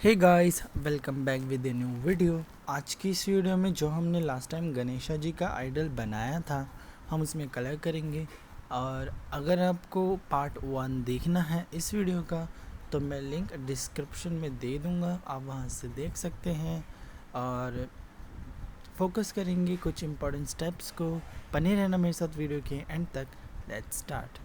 Hey guys, welcome back with a new video. आज की इस वीडियो में जो हमने लास्ट टाइम गणेशा जी का आइडल बनाया था, हम उसमें कलर करेंगे। और अगर आपको पार्ट 1 देखना है इस वीडियो का तो मैं लिंक डिस्क्रिप्शन में दे दूंगा, आप वहां से देख सकते हैं। और फोकस करेंगे कुछ इंपॉर्टेंट स्टेप्स को। बने रहना मेरे साथ वीडियो के एंड तक। Let's start.